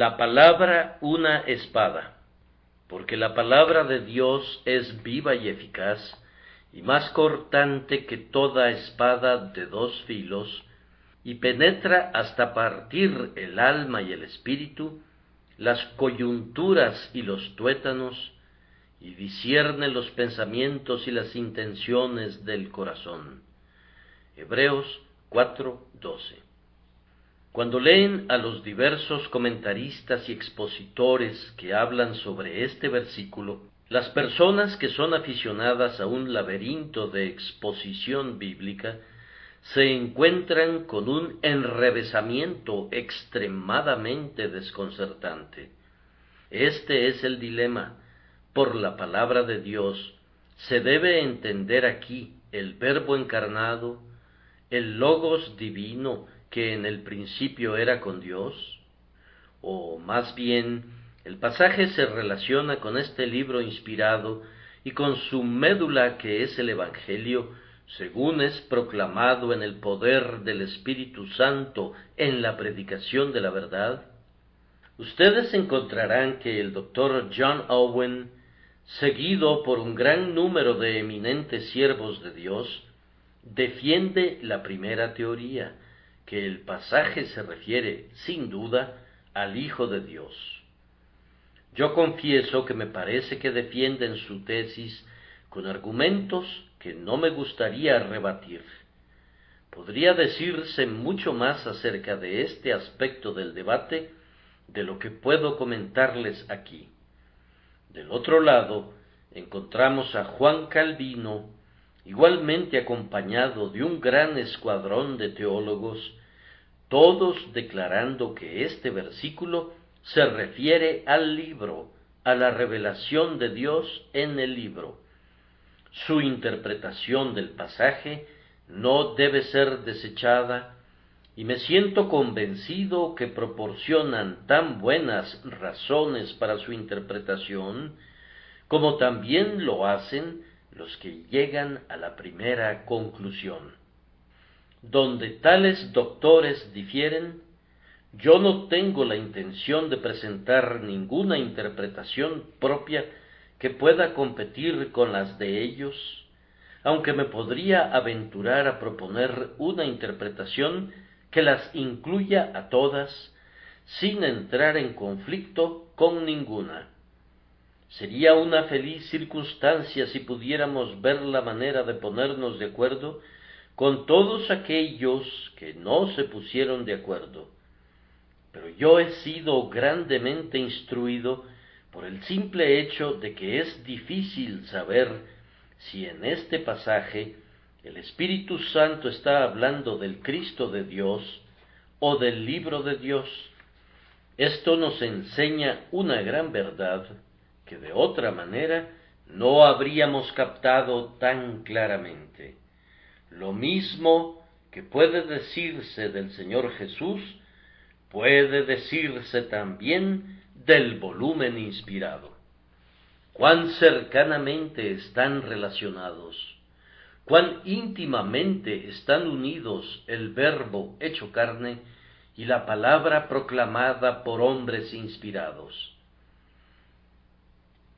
La palabra una espada, porque la palabra de Dios es viva y eficaz, y más cortante que toda espada de dos filos, y penetra hasta partir el alma y el espíritu, las coyunturas y los tuétanos, y discierne los pensamientos y las intenciones del corazón. Hebreos 4:12. Cuando leen a los diversos comentaristas y expositores que hablan sobre este versículo, las personas que son aficionadas a un laberinto de exposición bíblica se encuentran con un enrevesamiento extremadamente desconcertante. Este es el dilema. Por la palabra de Dios se debe entender aquí el Verbo encarnado, el Logos divino que en el principio era con Dios, o más bien, el pasaje se relaciona con este libro inspirado y con su médula que es el Evangelio, según es proclamado en el poder del Espíritu Santo en la predicación de la verdad. Ustedes encontrarán que el Dr. John Owen, seguido por un gran número de eminentes siervos de Dios, defiende la primera teoría, que el pasaje se refiere, sin duda, al Hijo de Dios. Yo confieso que me parece que defienden su tesis con argumentos que no me gustaría rebatir. Podría decirse mucho más acerca de este aspecto del debate de lo que puedo comentarles aquí. Del otro lado, encontramos a Juan Calvino, igualmente acompañado de un gran escuadrón de teólogos, todos declarando que este versículo se refiere al libro, a la revelación de Dios en el libro. Su interpretación del pasaje no debe ser desechada, y me siento convencido que proporcionan tan buenas razones para su interpretación, como también lo hacen los que llegan a la primera conclusión. Donde tales doctores difieren, yo no tengo la intención de presentar ninguna interpretación propia que pueda competir con las de ellos, aunque me podría aventurar a proponer una interpretación que las incluya a todas, sin entrar en conflicto con ninguna. Sería una feliz circunstancia si pudiéramos ver la manera de ponernos de acuerdo con todos aquellos que no se pusieron de acuerdo. Pero yo he sido grandemente instruido por el simple hecho de que es difícil saber si en este pasaje el Espíritu Santo está hablando del Cristo de Dios o del libro de Dios. Esto nos enseña una gran verdad que de otra manera no habríamos captado tan claramente. Lo mismo que puede decirse del Señor Jesús, puede decirse también del volumen inspirado. Cuán cercanamente están relacionados, cuán íntimamente están unidos el Verbo hecho carne y la palabra proclamada por hombres inspirados.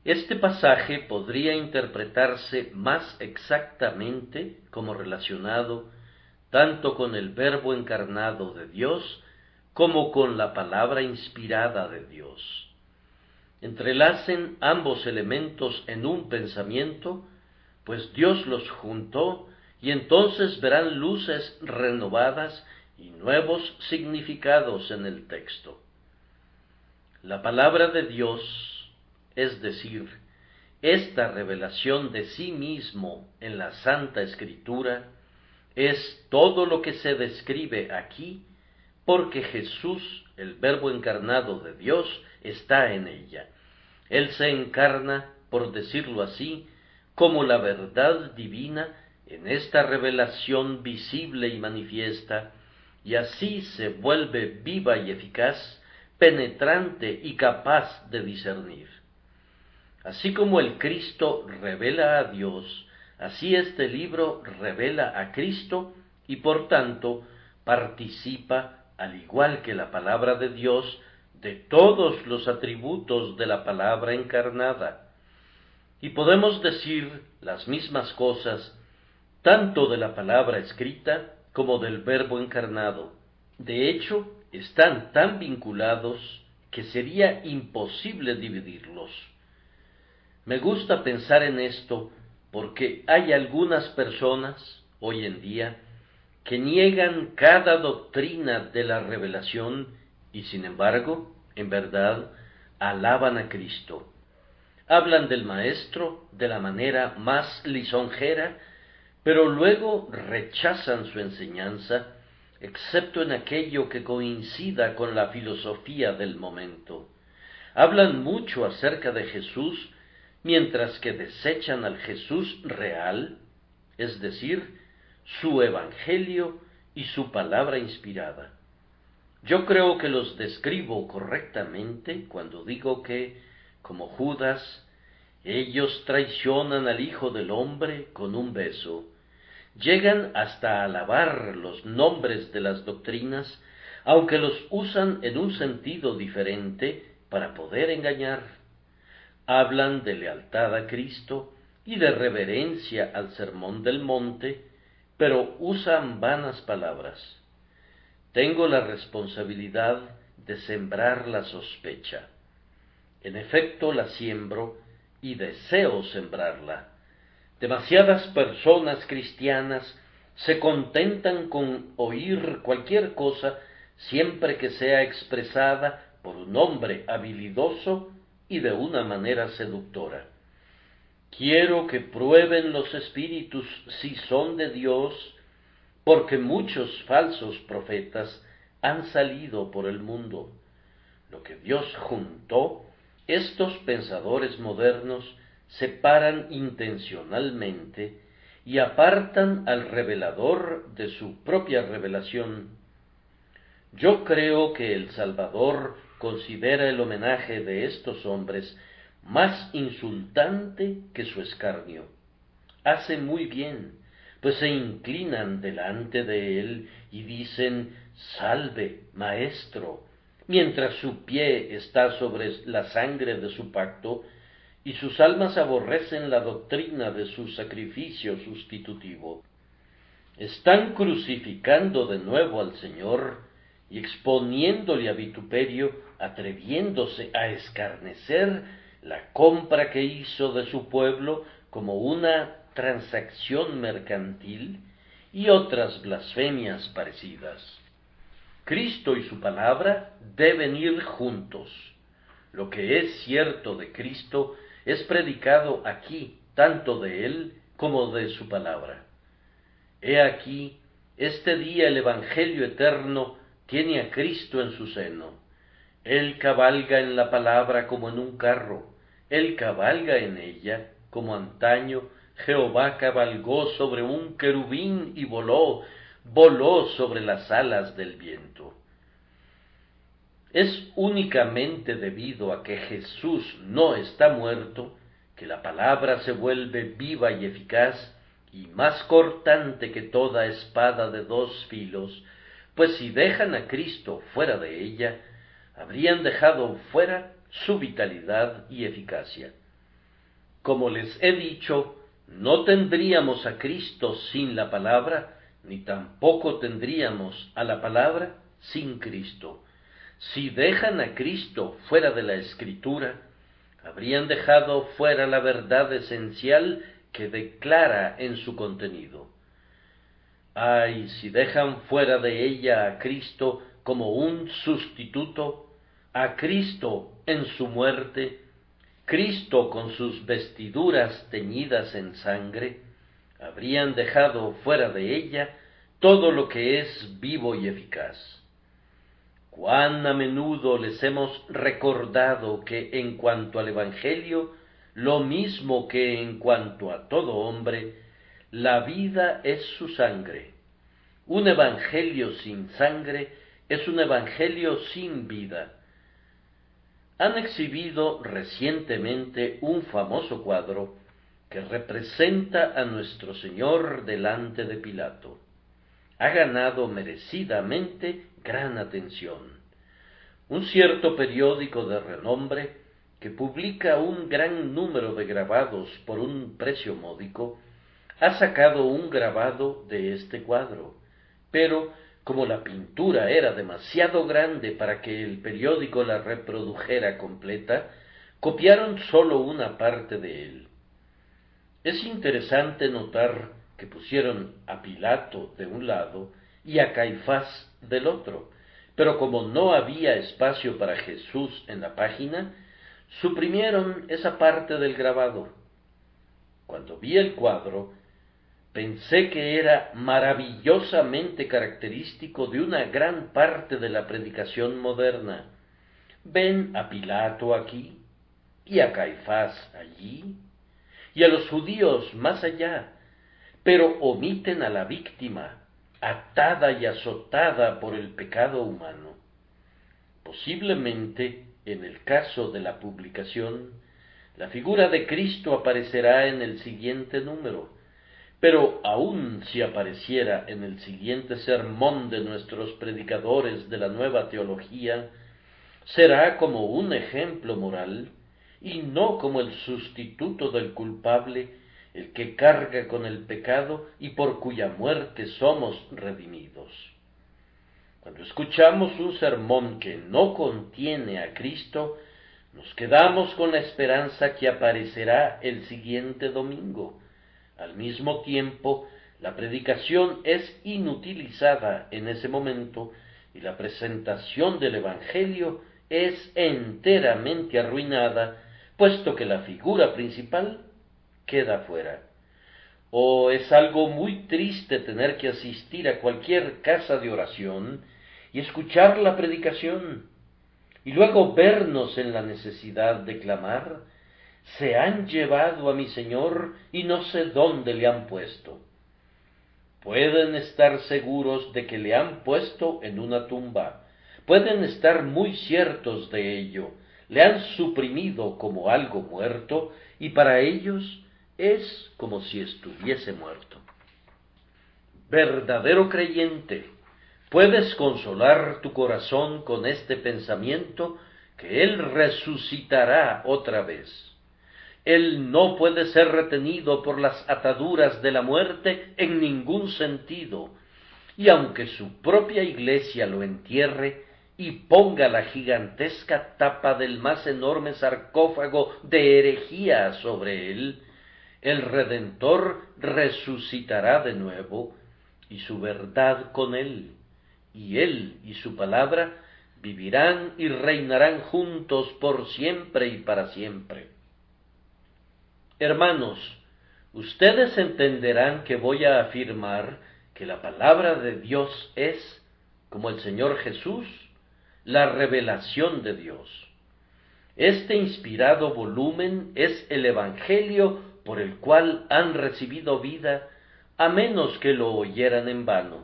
Este pasaje podría interpretarse más exactamente como relacionado tanto con el Verbo encarnado de Dios como con la palabra inspirada de Dios. Entrelacen ambos elementos en un pensamiento, pues Dios los juntó, y entonces verán luces renovadas y nuevos significados en el texto. La palabra de Dios, es decir, esta revelación de sí mismo en la Santa Escritura, es todo lo que se describe aquí, porque Jesús, el Verbo encarnado de Dios, está en ella. Él se encarna, por decirlo así, como la verdad divina en esta revelación visible y manifiesta, y así se vuelve viva y eficaz, penetrante y capaz de discernir. Así como el Cristo revela a Dios, así este libro revela a Cristo y por tanto participa, al igual que la palabra de Dios, de todos los atributos de la palabra encarnada. Y podemos decir las mismas cosas tanto de la palabra escrita como del Verbo encarnado. De hecho, están tan vinculados que sería imposible dividirlos. Me gusta pensar en esto porque hay algunas personas, hoy en día, que niegan cada doctrina de la revelación y, sin embargo, en verdad, alaban a Cristo. Hablan del Maestro de la manera más lisonjera, pero luego rechazan su enseñanza, excepto en aquello que coincida con la filosofía del momento. Hablan mucho acerca de Jesús, mientras que desechan al Jesús real, es decir, su evangelio y su palabra inspirada. Yo creo que los describo correctamente cuando digo que, como Judas, ellos traicionan al Hijo del Hombre con un beso. Llegan hasta alabar los nombres de las doctrinas, aunque los usan en un sentido diferente para poder engañar. Hablan de lealtad a Cristo y de reverencia al Sermón del Monte, pero usan vanas palabras. Tengo la responsabilidad de sembrar la sospecha. En efecto, la siembro y deseo sembrarla. Demasiadas personas cristianas se contentan con oír cualquier cosa siempre que sea expresada por un hombre habilidoso y de una manera seductora. Quiero que prueben los espíritus si son de Dios, porque muchos falsos profetas han salido por el mundo. Lo que Dios juntó, estos pensadores modernos separan intencionalmente y apartan al revelador de su propia revelación. Yo creo que el Salvador considera el homenaje de estos hombres más insultante que su escarnio. Hace muy bien, pues se inclinan delante de él y dicen: «Salve, Maestro», mientras su pie está sobre la sangre de su pacto, y sus almas aborrecen la doctrina de su sacrificio sustitutivo. Están crucificando de nuevo al Señor y exponiéndole a vituperio, atreviéndose a escarnecer la compra que hizo de su pueblo como una transacción mercantil y otras blasfemias parecidas. Cristo y su palabra deben ir juntos. Lo que es cierto de Cristo es predicado aquí, tanto de Él como de su palabra. He aquí, este día el Evangelio eterno tiene a Cristo en su seno. Él cabalga en la palabra como en un carro, Él cabalga en ella como antaño Jehová cabalgó sobre un querubín y voló sobre las alas del viento. Es únicamente debido a que Jesús no está muerto que la palabra se vuelve viva y eficaz y más cortante que toda espada de dos filos, pues si dejan a Cristo fuera de ella, habrían dejado fuera su vitalidad y eficacia. Como les he dicho, no tendríamos a Cristo sin la palabra, ni tampoco tendríamos a la palabra sin Cristo. Si dejan a Cristo fuera de la Escritura, habrían dejado fuera la verdad esencial que declara en su contenido. Ay, si dejan fuera de ella a Cristo como un sustituto, a Cristo en su muerte, Cristo con sus vestiduras teñidas en sangre, habrían dejado fuera de ella todo lo que es vivo y eficaz. Cuán a menudo les hemos recordado que en cuanto al Evangelio, lo mismo que en cuanto a todo hombre, la vida es su sangre. Un evangelio sin sangre es un evangelio sin vida. Han exhibido recientemente un famoso cuadro que representa a nuestro Señor delante de Pilato. Ha ganado merecidamente gran atención. Un cierto periódico de renombre, que publica un gran número de grabados por un precio módico, ha sacado un grabado de este cuadro, pero como la pintura era demasiado grande para que el periódico la reprodujera completa, copiaron sólo una parte de él. Es interesante notar que pusieron a Pilato de un lado y a Caifás del otro, pero como no había espacio para Jesús en la página, suprimieron esa parte del grabado. Cuando vi el cuadro, pensé que era maravillosamente característico de una gran parte de la predicación moderna. Ven a Pilato aquí, y a Caifás allí, y a los judíos más allá, pero omiten a la víctima, atada y azotada por el pecado humano. Posiblemente, en el caso de la publicación, la figura de Cristo aparecerá en el siguiente número, pero aun si apareciera en el siguiente sermón de nuestros predicadores de la nueva teología, será como un ejemplo moral y no como el sustituto del culpable, el que carga con el pecado y por cuya muerte somos redimidos. Cuando escuchamos un sermón que no contiene a Cristo, nos quedamos con la esperanza que aparecerá el siguiente domingo. Al mismo tiempo, la predicación es inutilizada en ese momento y la presentación del Evangelio es enteramente arruinada, puesto que la figura principal queda fuera. Es algo muy triste tener que asistir a cualquier casa de oración y escuchar la predicación, y luego vernos en la necesidad de clamar: se han llevado a mi Señor y no sé dónde le han puesto. Pueden estar seguros de que le han puesto en una tumba, pueden estar muy ciertos de ello, le han suprimido como algo muerto, y para ellos es como si estuviese muerto. Verdadero creyente, puedes consolar tu corazón con este pensamiento, que Él resucitará otra vez. Él no puede ser retenido por las ataduras de la muerte en ningún sentido, y aunque su propia iglesia lo entierre y ponga la gigantesca tapa del más enorme sarcófago de herejía sobre él, el Redentor resucitará de nuevo, y su verdad con él y su palabra vivirán y reinarán juntos por siempre y para siempre. Hermanos, ustedes entenderán que voy a afirmar que la palabra de Dios es, como el Señor Jesús, la revelación de Dios. Este inspirado volumen es el Evangelio por el cual han recibido vida, a menos que lo oyeran en vano.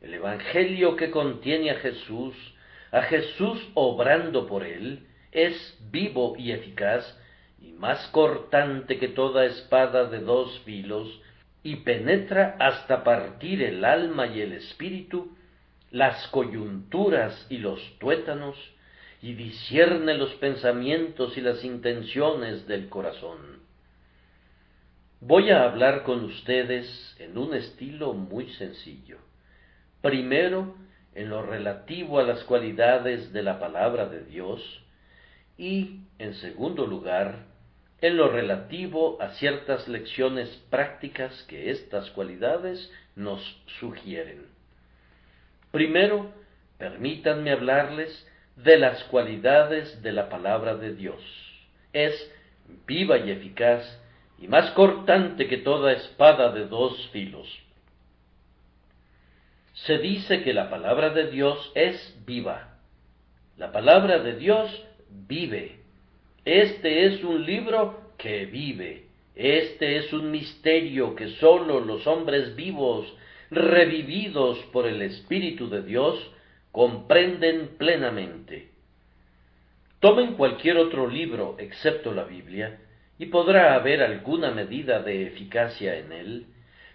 El Evangelio que contiene a Jesús obrando por él, es vivo y eficaz, y más cortante que toda espada de dos filos, y penetra hasta partir el alma y el espíritu, las coyunturas y los tuétanos, y discierne los pensamientos y las intenciones del corazón. Voy a hablar con ustedes en un estilo muy sencillo. Primero, en lo relativo a las cualidades de la palabra de Dios, y, en segundo lugar, en lo relativo a ciertas lecciones prácticas que estas cualidades nos sugieren. Primero, permítanme hablarles de las cualidades de la palabra de Dios. Es viva y eficaz, y más cortante que toda espada de dos filos. Se dice que la palabra de Dios es viva. La palabra de Dios vive. Este es un libro que vive. Este es un misterio que sólo los hombres vivos, revividos por el Espíritu de Dios, comprenden plenamente. Tomen cualquier otro libro excepto la Biblia, y podrá haber alguna medida de eficacia en él,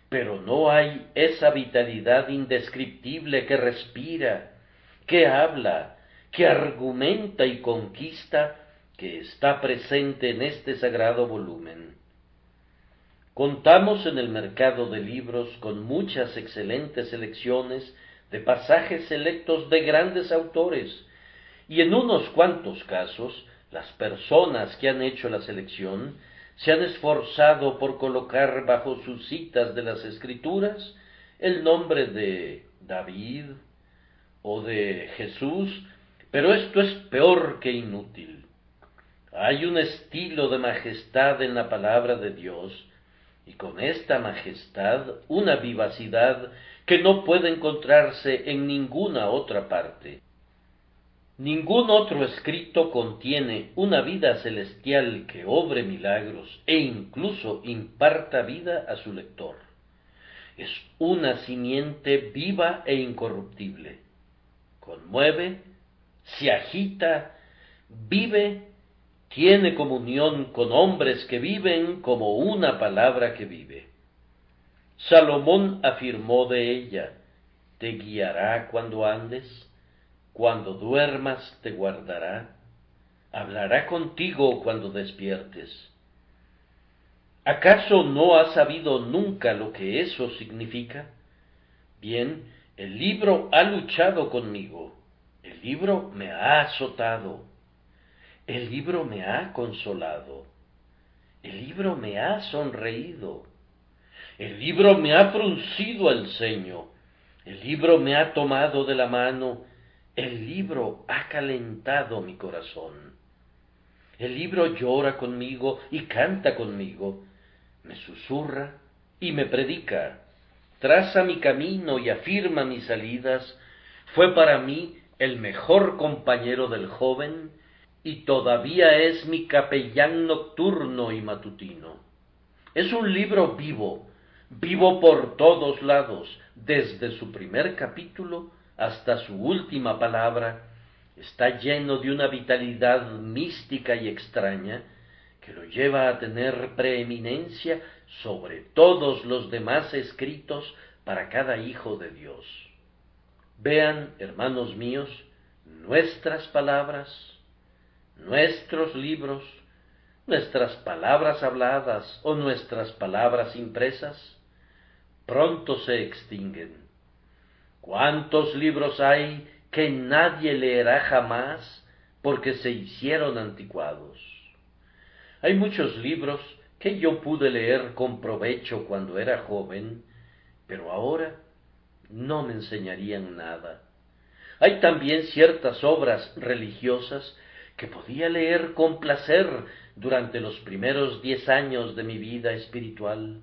pero no hay esa vitalidad indescriptible que respira, que habla, que argumenta y conquista, que está presente en este sagrado volumen. Contamos en el mercado de libros con muchas excelentes selecciones de pasajes selectos de grandes autores, y en unos cuantos casos, las personas que han hecho la selección se han esforzado por colocar bajo sus citas de las Escrituras el nombre de David o de Jesús, pero esto es peor que inútil. Hay un estilo de majestad en la palabra de Dios, y con esta majestad una vivacidad que no puede encontrarse en ninguna otra parte. Ningún otro escrito contiene una vida celestial que obre milagros e incluso imparta vida a su lector. Es una simiente viva e incorruptible. Conmueve, se agita, vive, tiene comunión con hombres que viven como una palabra que vive. Salomón afirmó de ella: te guiará cuando andes, cuando duermas te guardará, hablará contigo cuando despiertes. ¿Acaso no has sabido nunca lo que eso significa? Bien, el libro ha luchado conmigo, el libro me ha azotado, el libro me ha consolado, el libro me ha sonreído, el libro me ha fruncido el ceño, el libro me ha tomado de la mano, el libro ha calentado mi corazón. El libro llora conmigo y canta conmigo, me susurra y me predica, traza mi camino y afirma mis salidas, fue para mí el mejor compañero del joven y todavía es mi capellán nocturno y matutino. Es un libro vivo, vivo por todos lados, desde su primer capítulo hasta su última palabra. Está lleno de una vitalidad mística y extraña que lo lleva a tener preeminencia sobre todos los demás escritos para cada hijo de Dios. Vean, hermanos míos, nuestras palabras, nuestros libros, nuestras palabras habladas o nuestras palabras impresas, pronto se extinguen. ¿Cuántos libros hay que nadie leerá jamás porque se hicieron anticuados? Hay muchos libros que yo pude leer con provecho cuando era joven, pero ahora no me enseñarían nada. Hay también ciertas obras religiosas que podía leer con placer durante los primeros 10 años de mi vida espiritual,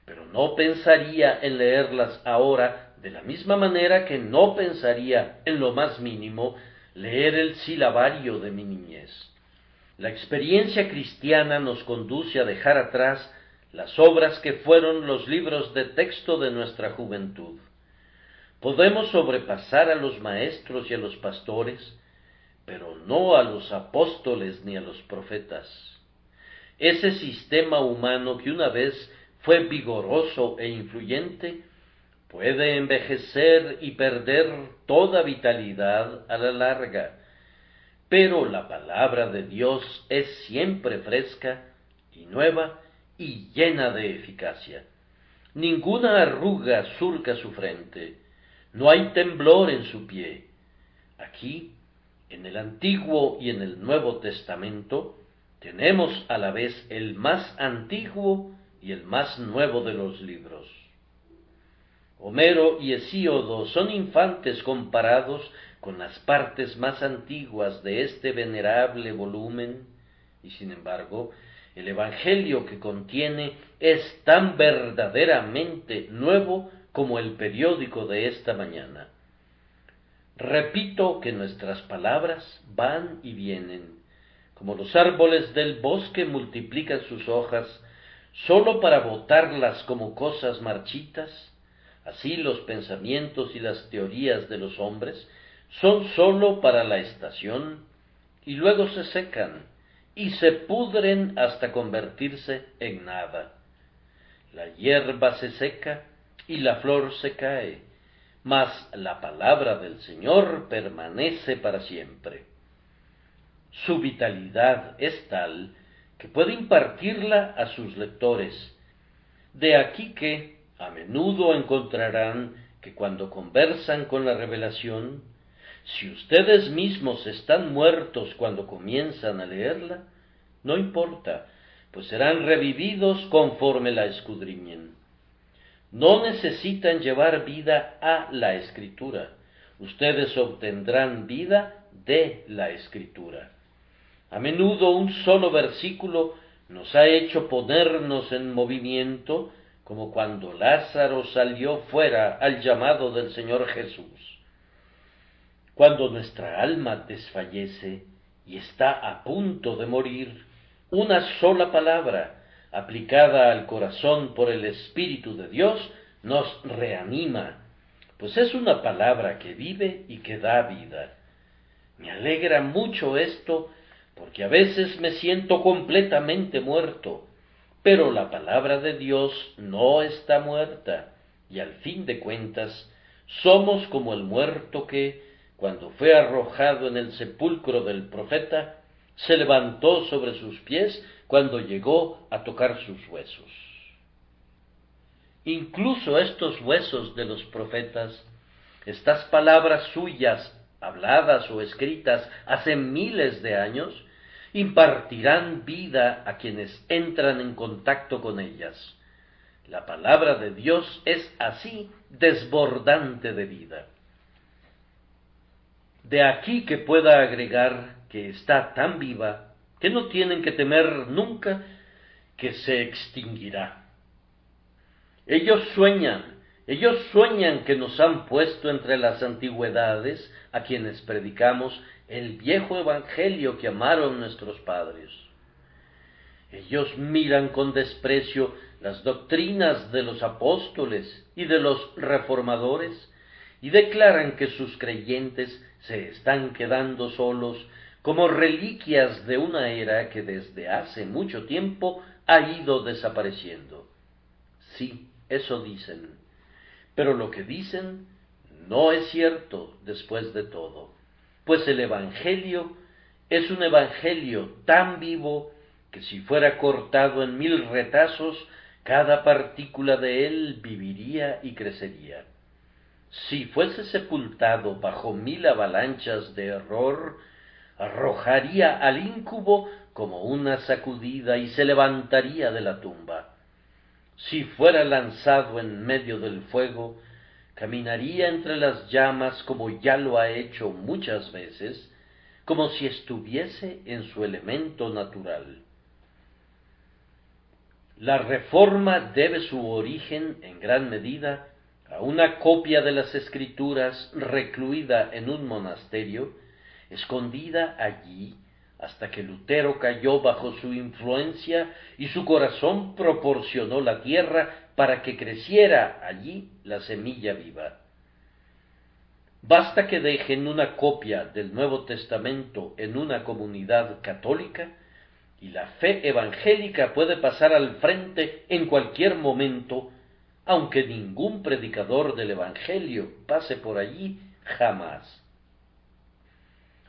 pero no pensaría en leerlas ahora de la misma manera que no pensaría en lo más mínimo leer el silabario de mi niñez. La experiencia cristiana nos conduce a dejar atrás las obras que fueron los libros de texto de nuestra juventud. Podemos sobrepasar a los maestros y a los pastores, pero no a los apóstoles ni a los profetas. Ese sistema humano que una vez fue vigoroso e influyente, puede envejecer y perder toda vitalidad a la larga, pero la palabra de Dios es siempre fresca y nueva y llena de eficacia. Ninguna arruga surca su frente, no hay temblor en su pie. Aquí, en el Antiguo y en el Nuevo Testamento, tenemos a la vez el más antiguo y el más nuevo de los libros. Homero y Hesíodo son infantes comparados con las partes más antiguas de este venerable volumen, y sin embargo, el Evangelio que contiene es tan verdaderamente nuevo como el periódico de esta mañana. Repito que nuestras palabras van y vienen, como los árboles del bosque multiplican sus hojas, sólo para botarlas como cosas marchitas. Así los pensamientos y las teorías de los hombres son sólo para la estación, y luego se secan, y se pudren hasta convertirse en nada. La hierba se seca, y la flor se cae, mas la palabra del Señor permanece para siempre. Su vitalidad es tal que puede impartirla a sus lectores. De aquí que a menudo encontrarán que cuando conversan con la revelación, si ustedes mismos están muertos cuando comienzan a leerla, no importa, pues serán revividos conforme la escudriñen. No necesitan llevar vida a la Escritura, ustedes obtendrán vida de la Escritura. A menudo un solo versículo nos ha hecho ponernos en movimiento, como cuando Lázaro salió fuera al llamado del Señor Jesús. Cuando nuestra alma desfallece y está a punto de morir, una sola palabra, aplicada al corazón por el Espíritu de Dios, nos reanima, pues es una palabra que vive y que da vida. Me alegra mucho esto, porque a veces me siento completamente muerto, pero la palabra de Dios no está muerta, y al fin de cuentas, somos como el muerto que, cuando fue arrojado en el sepulcro del profeta, se levantó sobre sus pies cuando llegó a tocar sus huesos. Incluso estos huesos de los profetas, estas palabras suyas, habladas o escritas hace miles de años, impartirán vida a quienes entran en contacto con ellas. La palabra de Dios es así desbordante de vida. De aquí que pueda agregar que está tan viva que no tienen que temer nunca que se extinguirá. Ellos sueñan que nos han puesto entre las antigüedades a quienes predicamos el viejo evangelio que amaron nuestros padres. Ellos miran con desprecio las doctrinas de los apóstoles y de los reformadores y declaran que sus creyentes se están quedando solos como reliquias de una era que desde hace mucho tiempo ha ido desapareciendo. Sí, eso dicen, pero lo que dicen no es cierto después de todo, pues el Evangelio es un Evangelio tan vivo que si fuera cortado en 1000 retazos, cada partícula de él viviría y crecería. Si fuese sepultado bajo 1000 avalanchas de error, arrojaría al íncubo como una sacudida y se levantaría de la tumba. Si fuera lanzado en medio del fuego, caminaría entre las llamas como ya lo ha hecho muchas veces, como si estuviese en su elemento natural. La Reforma debe su origen, en gran medida, a una copia de las Escrituras recluida en un monasterio, escondida allí hasta que Lutero cayó bajo su influencia y su corazón proporcionó la tierra para que creciera allí la semilla viva. Basta que dejen una copia del Nuevo Testamento en una comunidad católica y la fe evangélica puede pasar al frente en cualquier momento, aunque ningún predicador del Evangelio pase por allí jamás.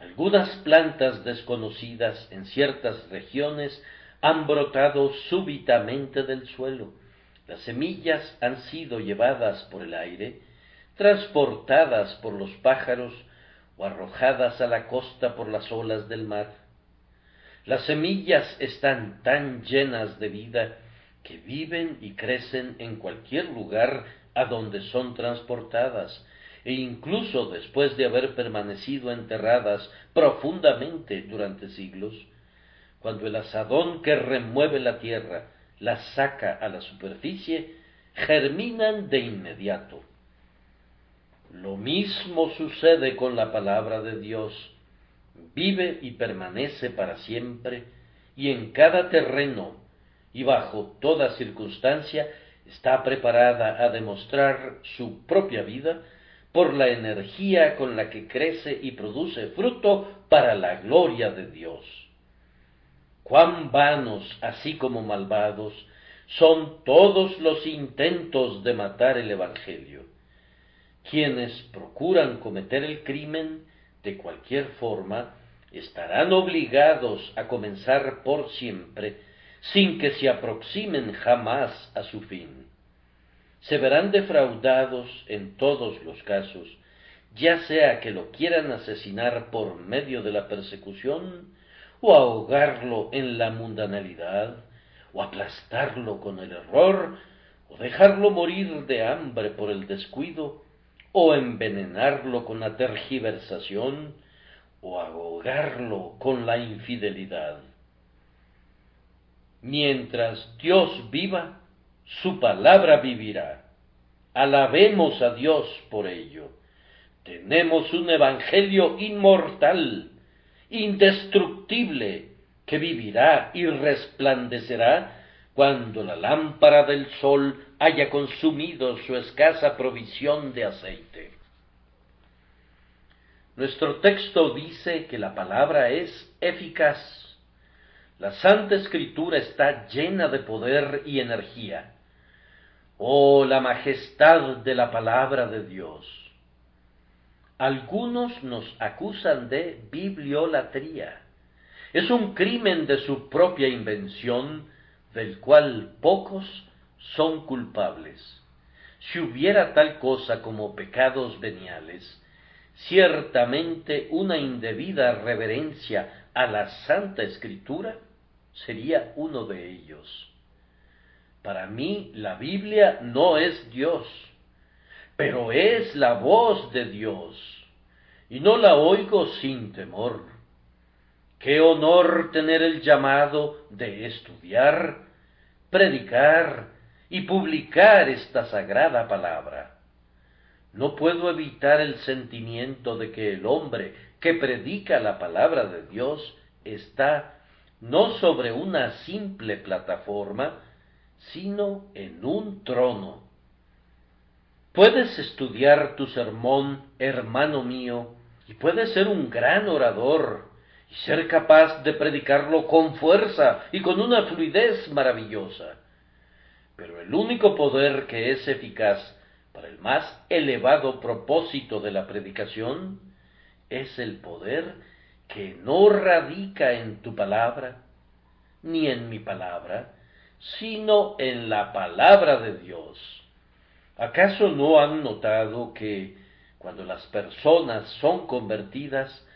Algunas plantas desconocidas en ciertas regiones han brotado súbitamente del suelo. Las semillas han sido llevadas por el aire, transportadas por los pájaros o arrojadas a la costa por las olas del mar. Las semillas están tan llenas de vida que viven y crecen en cualquier lugar a donde son transportadas, e incluso después de haber permanecido enterradas profundamente durante siglos, cuando el azadón que remueve la tierra las saca a la superficie, germinan de inmediato. Lo mismo sucede con la palabra de Dios. Vive y permanece para siempre, y en cada terreno y bajo toda circunstancia está preparada a demostrar su propia vida por la energía con la que crece y produce fruto para la gloria de Dios. Cuán vanos, así como malvados, son todos los intentos de matar el Evangelio. Quienes procuran cometer el crimen de cualquier forma estarán obligados a comenzar por siempre, sin que se aproximen jamás a su fin. Se verán defraudados en todos los casos, ya sea que lo quieran asesinar por medio de la persecución, o ahogarlo en la mundanalidad, o aplastarlo con el error, o dejarlo morir de hambre por el descuido, o envenenarlo con la tergiversación, o ahogarlo con la infidelidad. Mientras Dios viva, su palabra vivirá. Alabemos a Dios por ello. Tenemos un evangelio inmortal, indestructible, que vivirá y resplandecerá cuando la lámpara del sol haya consumido su escasa provisión de aceite. Nuestro texto dice que la palabra es eficaz. La Santa Escritura está llena de poder y energía. ¡Oh, la majestad de la palabra de Dios! Algunos nos acusan de bibliolatría. Es un crimen de su propia invención, del cual pocos son culpables. Si hubiera tal cosa como pecados veniales, ciertamente una indebida reverencia a la Santa Escritura sería uno de ellos. Para mí la Biblia no es Dios, pero es la voz de Dios, y no la oigo sin temor. Qué honor tener el llamado de estudiar, predicar y publicar esta sagrada palabra. No puedo evitar el sentimiento de que el hombre que predica la palabra de Dios está no sobre una simple plataforma, sino en un trono. Puedes estudiar tu sermón, hermano mío, y puedes ser un gran orador, y ser capaz de predicarlo con fuerza y con una fluidez maravillosa. Pero el único poder que es eficaz para el más elevado propósito de la predicación es el poder que no radica en tu palabra, ni en mi palabra, sino en la palabra de Dios. ¿Acaso no han notado que cuando las personas son convertidas,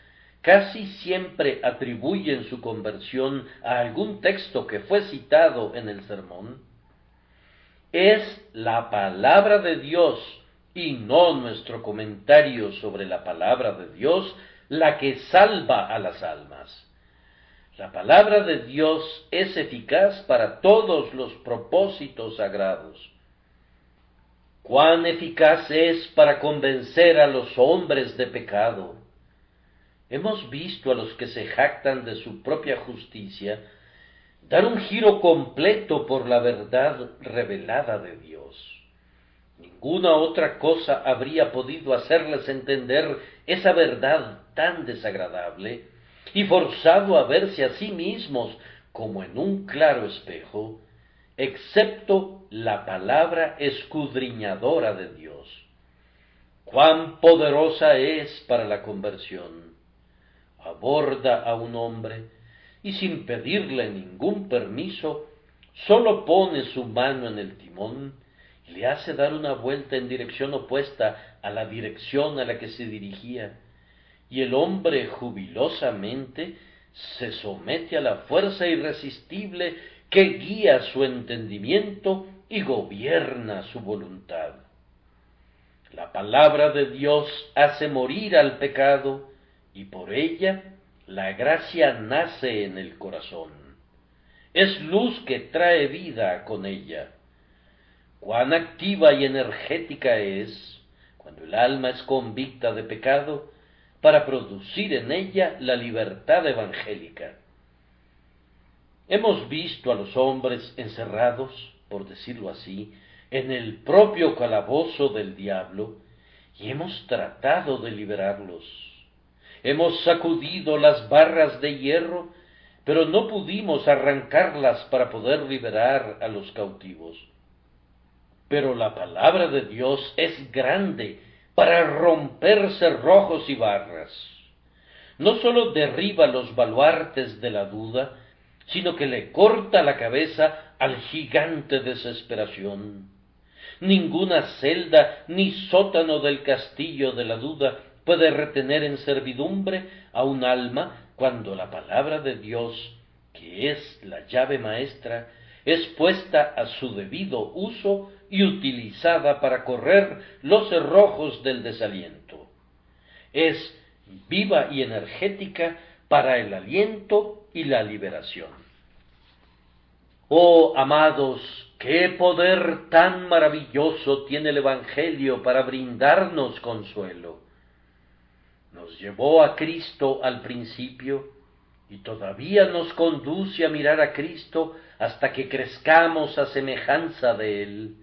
casi siempre atribuyen su conversión a algún texto que fue citado en el sermón? Es la palabra de Dios y no nuestro comentario sobre la palabra de Dios la que salva a las almas. La palabra de Dios es eficaz para todos los propósitos sagrados. Cuán eficaz es para convencer a los hombres de pecado. Hemos visto a los que se jactan de su propia justicia dar un giro completo por la verdad revelada de Dios. Ninguna otra cosa habría podido hacerles entender esa verdad tan desagradable y forzado a verse a sí mismos como en un claro espejo, excepto la palabra escudriñadora de Dios. ¡Cuán poderosa es para la conversión! Aborda a un hombre y sin pedirle ningún permiso, sólo pone su mano en el timón y le hace dar una vuelta en dirección opuesta a la dirección a la que se dirigía, y el hombre jubilosamente se somete a la fuerza irresistible que guía su entendimiento y gobierna su voluntad. La palabra de Dios hace morir al pecado, y por ella la gracia nace en el corazón. Es luz que trae vida con ella. Cuán activa y energética es, cuando el alma es convicta de pecado, para producir en ella la libertad evangélica. Hemos visto a los hombres encerrados, por decirlo así, en el propio calabozo del diablo, y hemos tratado de liberarlos. Hemos sacudido las barras de hierro, pero no pudimos arrancarlas para poder liberar a los cautivos. Pero la palabra de Dios es grande para romper cerrojos y barras. No sólo derriba los baluartes de la duda, sino que le corta la cabeza al gigante desesperación. Ninguna celda ni sótano del castillo de la duda puede retener en servidumbre a un alma cuando la palabra de Dios, que es la llave maestra, es puesta a su debido uso y utilizada para correr los cerrojos del desaliento. Es viva y energética para el aliento y la liberación. Oh, amados, qué poder tan maravilloso tiene el Evangelio para brindarnos consuelo. Nos llevó a Cristo al principio y todavía nos conduce a mirar a Cristo hasta que crezcamos a semejanza de Él.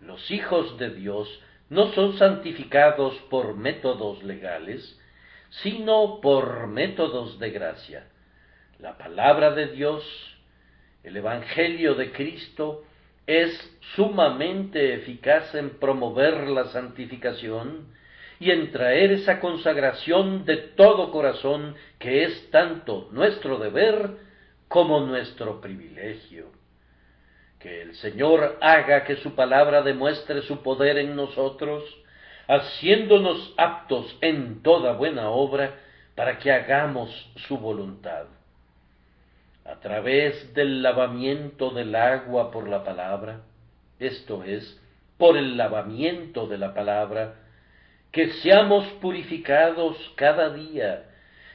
Los hijos de Dios no son santificados por métodos legales, sino por métodos de gracia. La palabra de Dios, el Evangelio de Cristo, es sumamente eficaz en promover la santificación y en traer esa consagración de todo corazón que es tanto nuestro deber como nuestro privilegio. Que el Señor haga que su palabra demuestre su poder en nosotros, haciéndonos aptos en toda buena obra para que hagamos su voluntad. A través del lavamiento del agua por la palabra, esto es, por el lavamiento de la palabra, que seamos purificados cada día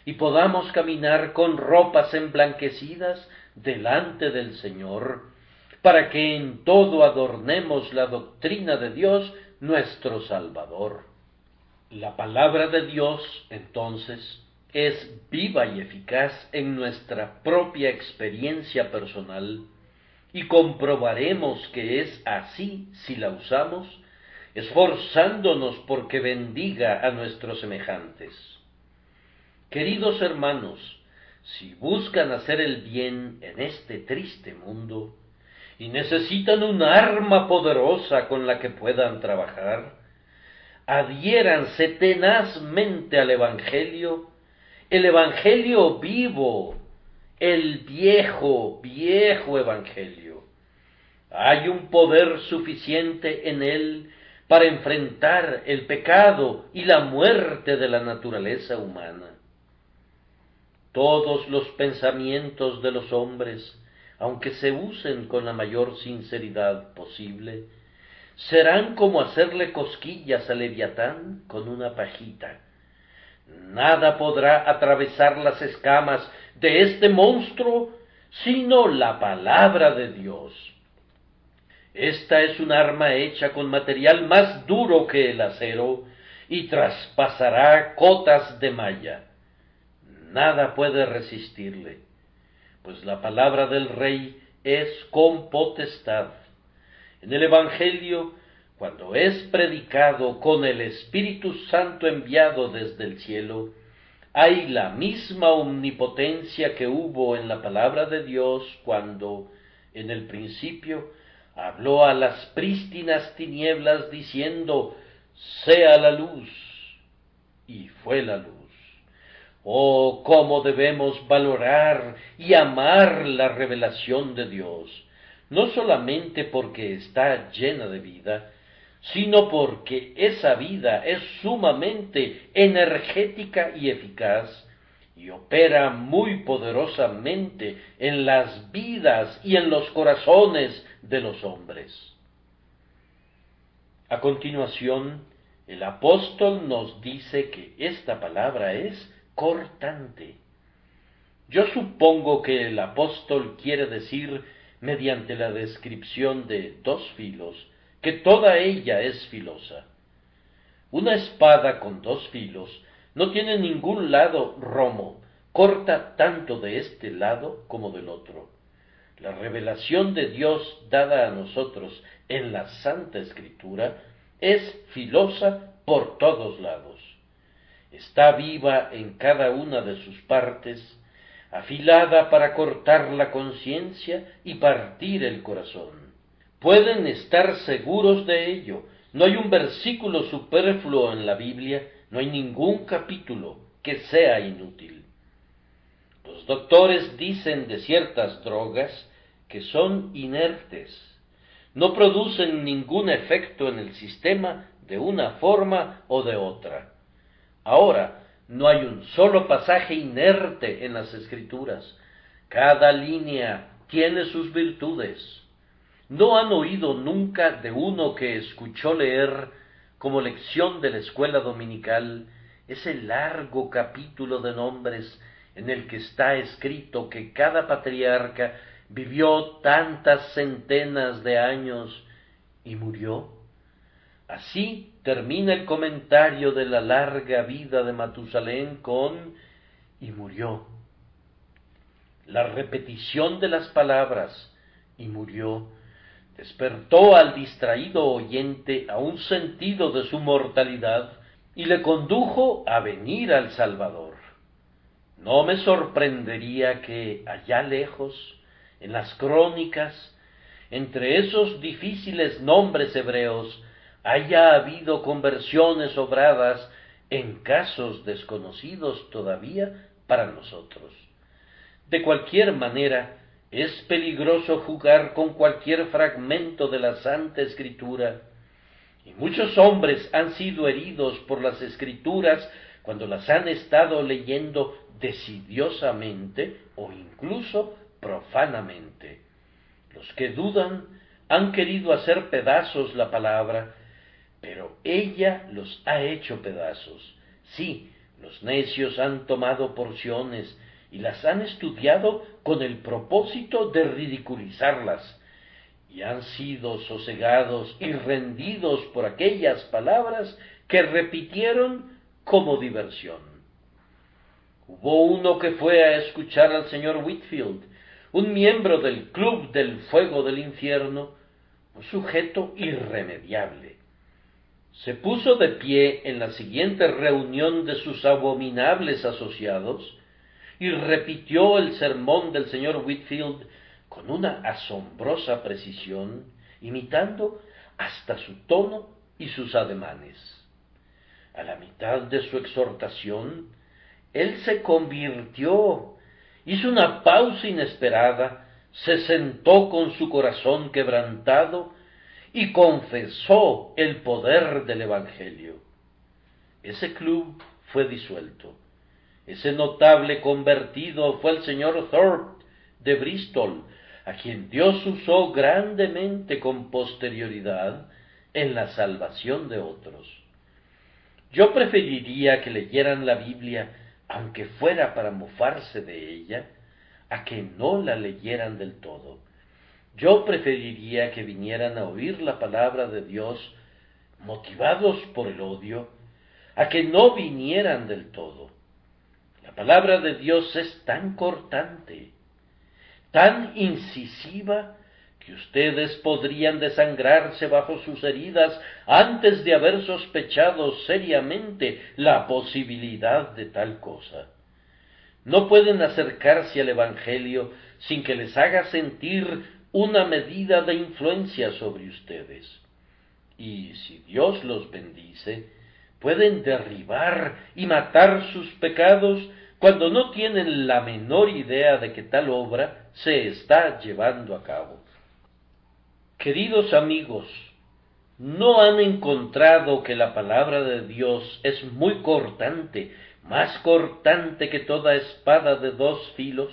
y podamos caminar con ropas emblanquecidas delante del Señor, para que en todo adornemos la doctrina de Dios, nuestro Salvador. La palabra de Dios, entonces, es viva y eficaz en nuestra propia experiencia personal, y comprobaremos que es así si la usamos, esforzándonos porque bendiga a nuestros semejantes. Queridos hermanos, si buscan hacer el bien en este triste mundo, y necesitan un arma poderosa con la que puedan trabajar, adhiéranse tenazmente al Evangelio, el Evangelio vivo, el viejo Evangelio. Hay un poder suficiente en él para enfrentar el pecado y la muerte de la naturaleza humana. Todos los pensamientos de los hombres, aunque se usen con la mayor sinceridad posible, serán como hacerle cosquillas a Leviatán con una pajita. Nada podrá atravesar las escamas de este monstruo sino la palabra de Dios. Esta es un arma hecha con material más duro que el acero y traspasará cotas de malla. Nada puede resistirle, pues la palabra del Rey es con potestad. En el Evangelio, cuando es predicado con el Espíritu Santo enviado desde el cielo, hay la misma omnipotencia que hubo en la palabra de Dios cuando, en el principio, habló a las prístinas tinieblas diciendo, sea la luz, y fue la luz. Oh, cómo debemos valorar y amar la revelación de Dios, no solamente porque está llena de vida, sino porque esa vida es sumamente energética y eficaz, y opera muy poderosamente en las vidas y en los corazones de los hombres. A continuación, el apóstol nos dice que esta palabra es cortante. Yo supongo que el apóstol quiere decir, mediante la descripción de 2 filos, que toda ella es filosa. Una espada con 2 filos no tiene ningún lado romo, corta tanto de este lado como del otro. La revelación de Dios dada a nosotros en la Santa Escritura es filosa por todos lados. Está viva en cada una de sus partes, afilada para cortar la conciencia y partir el corazón. Pueden estar seguros de ello No hay un versículo superfluo en la Biblia, no hay ningún capítulo que sea inútil. Los doctores dicen de ciertas drogas que son inertes, no producen ningún efecto en el sistema de una forma o de otra. Ahora, no hay un solo pasaje inerte en las Escrituras. Cada línea tiene sus virtudes. ¿No han oído nunca de uno que escuchó leer, como lección de la escuela dominical, ese largo capítulo de nombres en el que está escrito que cada patriarca vivió tantas centenas de años y murió? Así termina el comentario de la larga vida de Matusalén con y murió. La repetición de las palabras y murió despertó al distraído oyente a un sentido de su mortalidad y le condujo a venir al Salvador. No me sorprendería que allá lejos, en las crónicas, entre esos difíciles nombres hebreos, haya habido conversiones obradas en casos desconocidos todavía para nosotros. De cualquier manera, es peligroso jugar con cualquier fragmento de la Santa Escritura, y muchos hombres han sido heridos por las Escrituras cuando las han estado leyendo desidiosamente o incluso profanamente. Los que dudan han querido hacer pedazos la palabra, pero ella los ha hecho pedazos. Sí, los necios han tomado porciones y las han estudiado con el propósito de ridiculizarlas, y han sido sosegados y rendidos por aquellas palabras que repitieron como diversión. Hubo uno que fue a escuchar al señor Whitefield, un miembro del Club del Fuego del Infierno, un sujeto irremediable. Se puso de pie en la siguiente reunión de sus abominables asociados y repitió el sermón del señor Whitefield con una asombrosa precisión, imitando hasta su tono y sus ademanes. A la mitad de su exhortación, él se convirtió, hizo una pausa inesperada, se sentó con su corazón quebrantado y confesó el poder del Evangelio. Ese club fue disuelto. Ese notable convertido fue el señor Thorpe de Bristol, a quien Dios usó grandemente con posterioridad en la salvación de otros. Yo preferiría que leyeran la Biblia, aunque fuera para mofarse de ella, a que no la leyeran del todo. Yo preferiría que vinieran a oír la palabra de Dios motivados por el odio, a que no vinieran del todo. La palabra de Dios es tan cortante, tan incisiva, que ustedes podrían desangrarse bajo sus heridas antes de haber sospechado seriamente la posibilidad de tal cosa. No pueden acercarse al Evangelio sin que les haga sentir una medida de influencia sobre ustedes. Y si Dios los bendice, pueden derribar y matar sus pecados cuando no tienen la menor idea de que tal obra se está llevando a cabo. Queridos amigos, ¿no han encontrado que la palabra de Dios es muy cortante, más cortante que toda espada de dos filos,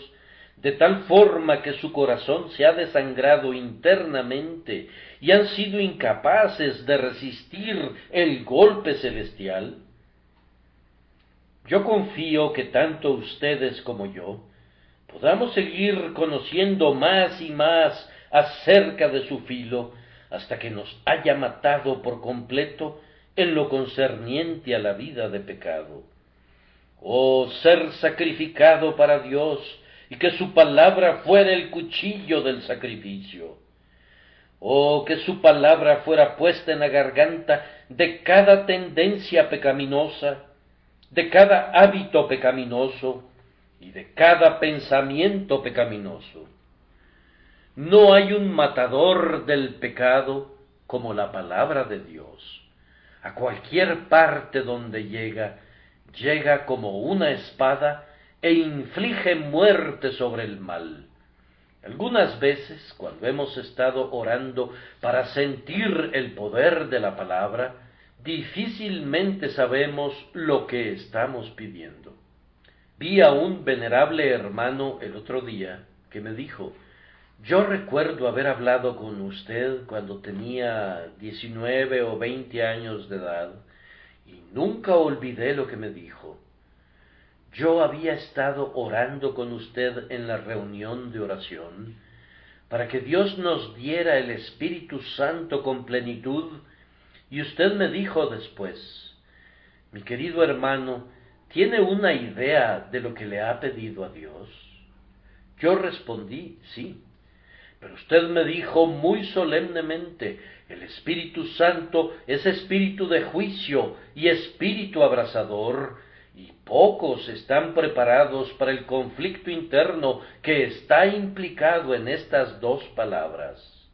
de tal forma que su corazón se ha desangrado internamente y han sido incapaces de resistir el golpe celestial? Yo confío que tanto ustedes como yo podamos seguir conociendo más y más acerca de su filo hasta que nos haya matado por completo en lo concerniente a la vida de pecado. Oh, ser sacrificado para Dios y que su palabra fuera el cuchillo del sacrificio. Oh, que su palabra fuera puesta en la garganta de cada tendencia pecaminosa, de cada hábito pecaminoso y de cada pensamiento pecaminoso. No hay un matador del pecado como la palabra de Dios. A cualquier parte donde llega, llega como una espada e inflige muerte sobre el mal. Algunas veces, cuando hemos estado orando para sentir el poder de la palabra, difícilmente sabemos lo que estamos pidiendo. Vi a un venerable hermano el otro día que me dijo: yo recuerdo haber hablado con usted cuando tenía 19 o 20 años de edad y nunca olvidé lo que me dijo. Yo había estado orando con usted en la reunión de oración para que Dios nos diera el Espíritu Santo con plenitud, y usted me dijo después: mi querido hermano, ¿tiene una idea de lo que le ha pedido a Dios? Yo respondí: sí. Pero usted me dijo muy solemnemente: el Espíritu Santo es espíritu de juicio y espíritu abrasador, y pocos están preparados para el conflicto interno que está implicado en estas dos palabras.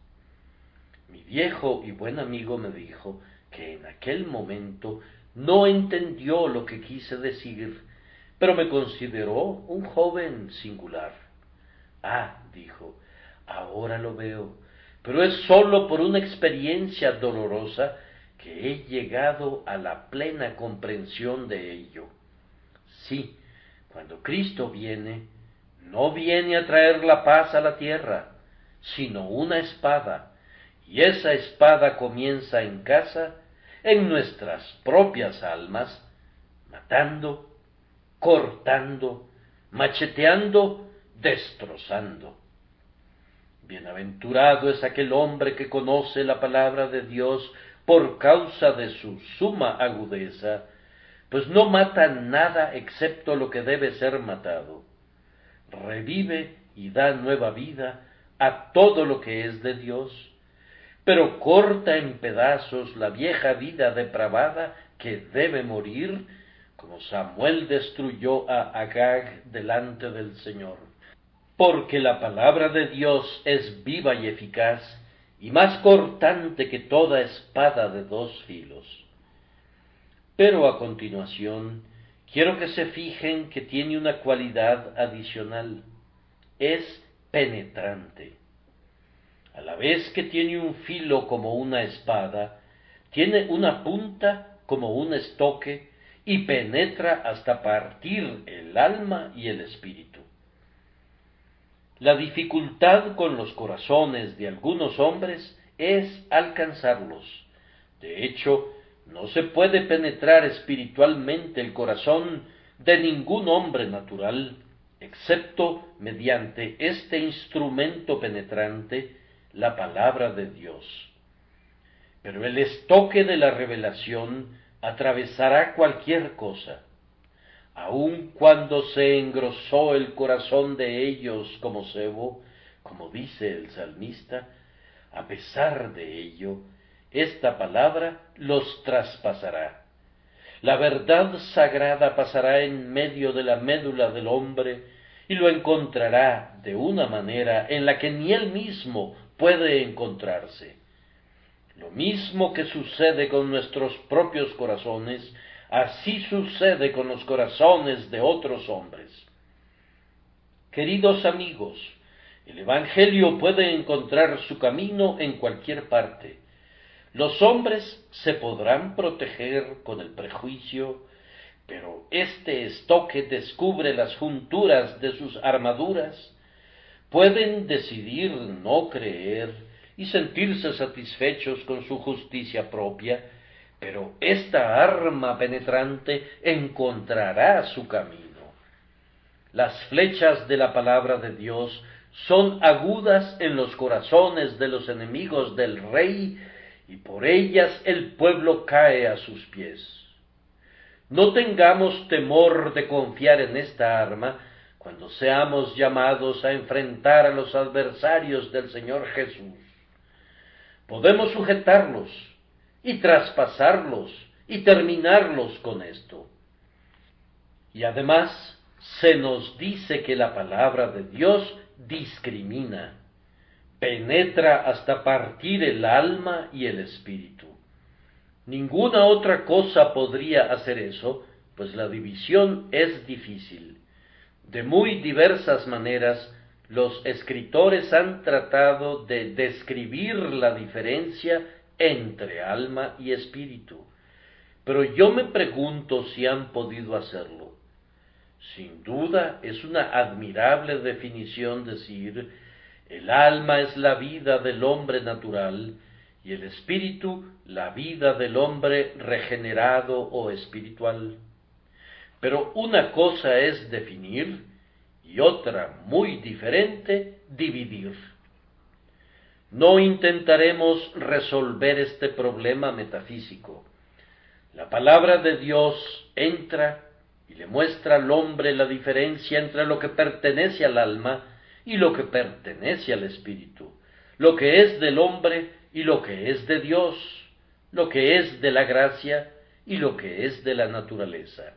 Mi viejo y buen amigo me dijo que en aquel momento no entendió lo que quise decir, pero me consideró un joven singular. Ah, dijo, ahora lo veo, pero es sólo por una experiencia dolorosa que he llegado a la plena comprensión de ello. Sí, cuando Cristo viene, no viene a traer la paz a la tierra, sino una espada, y esa espada comienza en casa, en nuestras propias almas, matando, cortando, macheteando, destrozando. Bienaventurado es aquel hombre que conoce la palabra de Dios por causa de su suma agudeza, pues no mata nada excepto lo que debe ser matado. Revive y da nueva vida a todo lo que es de Dios, pero corta en pedazos la vieja vida depravada que debe morir, como Samuel destruyó a Agag delante del Señor. Porque la palabra de Dios es viva y eficaz, y más cortante que toda espada de dos filos. Pero a continuación, quiero que se fijen que tiene una cualidad adicional: es penetrante. A la vez que tiene un filo como una espada, tiene una punta como un estoque y penetra hasta partir el alma y el espíritu. La dificultad con los corazones de algunos hombres es alcanzarlos. De hecho, no se puede penetrar espiritualmente el corazón de ningún hombre natural, excepto mediante este instrumento penetrante, la palabra de Dios. Pero el estoque de la revelación atravesará cualquier cosa. Aun cuando se engrosó el corazón de ellos como sebo, como dice el salmista, a pesar de ello, esta palabra los traspasará. La verdad sagrada pasará en medio de la médula del hombre y lo encontrará de una manera en la que ni él mismo puede encontrarse. Lo mismo que sucede con nuestros propios corazones, así sucede con los corazones de otros hombres. Queridos amigos, el Evangelio puede encontrar su camino en cualquier parte. Los hombres se podrán proteger con el prejuicio, pero este estoque descubre las junturas de sus armaduras. Pueden decidir no creer y sentirse satisfechos con su justicia propia, pero esta arma penetrante encontrará su camino. Las flechas de la palabra de Dios son agudas en los corazones de los enemigos del rey, y por ellas el pueblo cae a sus pies. No tengamos temor de confiar en esta arma cuando seamos llamados a enfrentar a los adversarios del Señor Jesús. Podemos sujetarlos y traspasarlos y terminarlos con esto. Y además se nos dice que la palabra de Dios discrimina. penetra hasta partir el alma y el espíritu. Ninguna otra cosa podría hacer eso, pues la división es difícil. De muy diversas maneras, los escritores han tratado de describir la diferencia entre alma y espíritu, pero yo me pregunto si han podido hacerlo. Sin duda es una admirable definición decir: el alma es la vida del hombre natural y el espíritu la vida del hombre regenerado o espiritual. Pero una cosa es definir y otra, muy diferente, dividir. No intentaremos resolver este problema metafísico. La palabra de Dios entra y le muestra al hombre la diferencia entre lo que pertenece al alma y lo que pertenece al espíritu, lo que es del hombre y lo que es de Dios, lo que es de la gracia y lo que es de la naturaleza.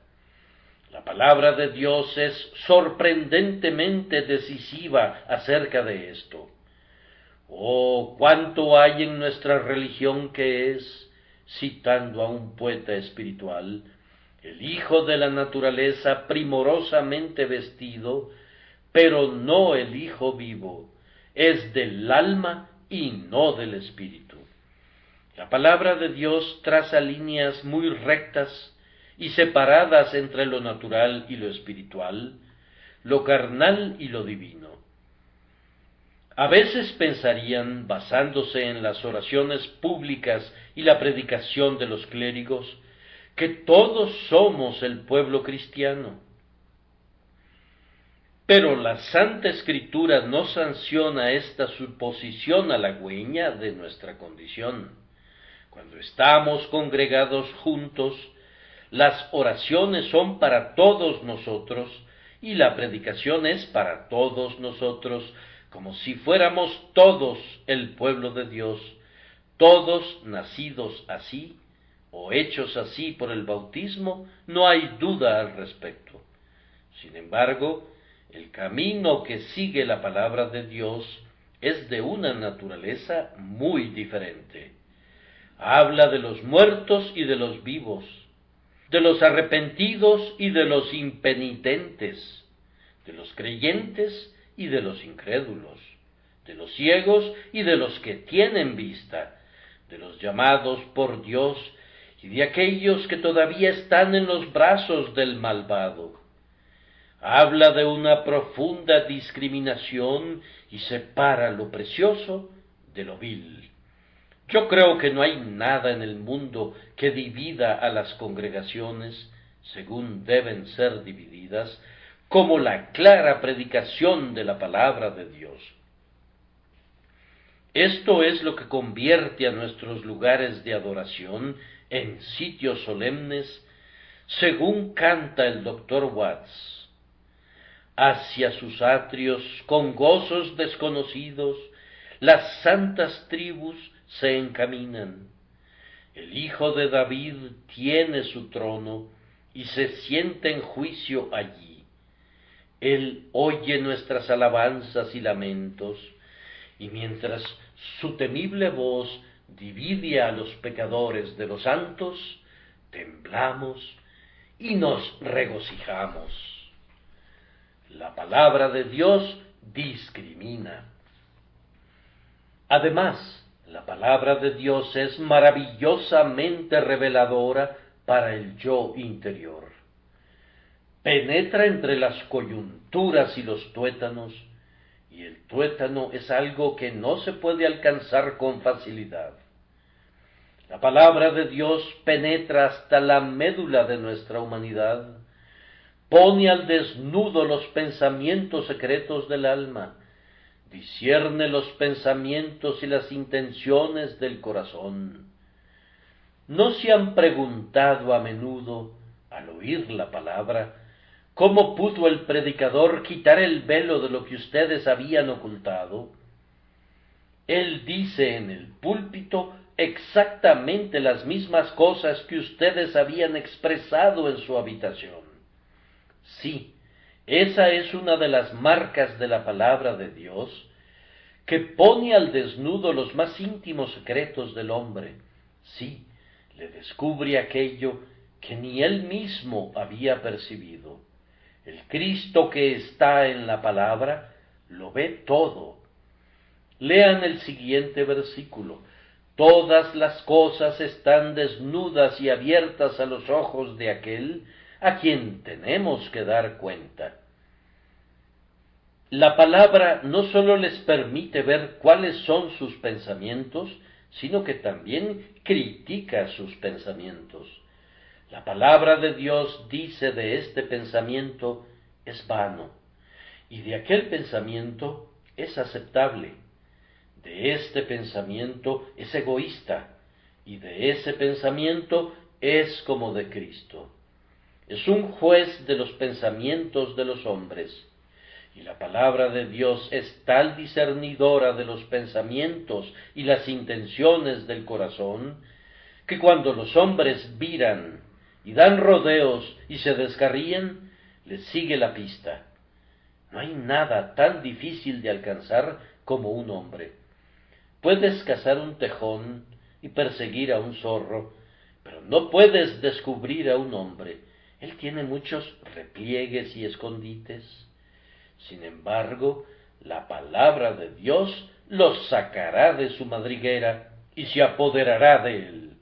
La palabra de Dios es sorprendentemente decisiva acerca de esto. Oh, cuánto hay en nuestra religión que es, citando a un poeta espiritual, el hijo de la naturaleza primorosamente vestido, pero no el hijo vivo, es del alma y no del espíritu. La palabra de Dios traza líneas muy rectas y separadas entre lo natural y lo espiritual, lo carnal y lo divino. A veces pensarían, basándose en las oraciones públicas y la predicación de los clérigos, que todos somos el pueblo cristiano. Pero la Santa Escritura no sanciona esta suposición halagüeña de nuestra condición. Cuando estamos congregados juntos, las oraciones son para todos nosotros y la predicación es para todos nosotros, como si fuéramos todos el pueblo de Dios, todos nacidos así o hechos así por el bautismo, no hay duda al respecto. Sin embargo, el camino que sigue la palabra de Dios es de una naturaleza muy diferente. Habla de los muertos y de los vivos, de los arrepentidos y de los impenitentes, de los creyentes y de los incrédulos, de los ciegos y de los que tienen vista, de los llamados por Dios y de aquellos que todavía están en los brazos del malvado. Habla de una profunda discriminación y separa lo precioso de lo vil. Yo creo que no hay nada en el mundo que divida a las congregaciones, según deben ser divididas, como la clara predicación de la palabra de Dios. Esto es lo que convierte a nuestros lugares de adoración en sitios solemnes, según canta el Dr. Watts. Hacia sus atrios, con gozos desconocidos, las santas tribus se encaminan. El Hijo de David tiene su trono y se sienta en juicio allí. Él oye nuestras alabanzas y lamentos, y mientras su temible voz divide a los pecadores de los santos, temblamos y nos regocijamos. La palabra de Dios discrimina. Además, la palabra de Dios es maravillosamente reveladora para el yo interior. Penetra entre las coyunturas y los tuétanos, y el tuétano es algo que no se puede alcanzar con facilidad. La palabra de Dios penetra hasta la médula de nuestra humanidad, pone al desnudo los pensamientos secretos del alma, discierne los pensamientos y las intenciones del corazón. ¿No se han preguntado a menudo, al oír la palabra, cómo pudo el predicador quitar el velo de lo que ustedes habían ocultado? Él dice en el púlpito exactamente las mismas cosas que ustedes habían expresado en su habitación. Sí, esa es una de las marcas de la palabra de Dios, que pone al desnudo los más íntimos secretos del hombre. Sí, le descubre aquello que ni él mismo había percibido. El Cristo que está en la palabra lo ve todo. Lean el siguiente versículo. Todas las cosas están desnudas y abiertas a los ojos de aquel a quien tenemos que dar cuenta. La palabra no sólo les permite ver cuáles son sus pensamientos, sino que también critica sus pensamientos. La palabra de Dios dice de este pensamiento es vano, y de aquel pensamiento es aceptable. De este pensamiento es egoísta, y de ese pensamiento es como de Cristo. Es un juez de los pensamientos de los hombres, y la palabra de Dios es tal discernidora de los pensamientos y las intenciones del corazón, que cuando los hombres viran y dan rodeos y se descarrían, les sigue la pista. No hay nada tan difícil de alcanzar como un hombre. Puedes cazar un tejón y perseguir a un zorro, pero no puedes descubrir a un hombre. Él tiene muchos repliegues y escondites. Sin embargo, la palabra de Dios los sacará de su madriguera y se apoderará de él.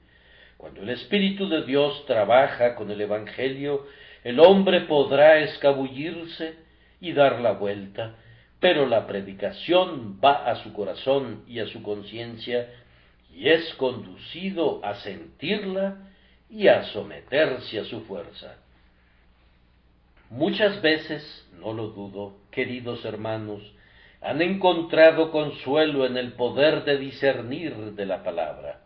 Cuando el Espíritu de Dios trabaja con el Evangelio, el hombre podrá escabullirse y dar la vuelta, pero la predicación va a su corazón y a su conciencia y es conducido a sentirla y a someterse a su fuerza. Muchas veces, no lo dudo, queridos hermanos, han encontrado consuelo en el poder de discernir de la palabra.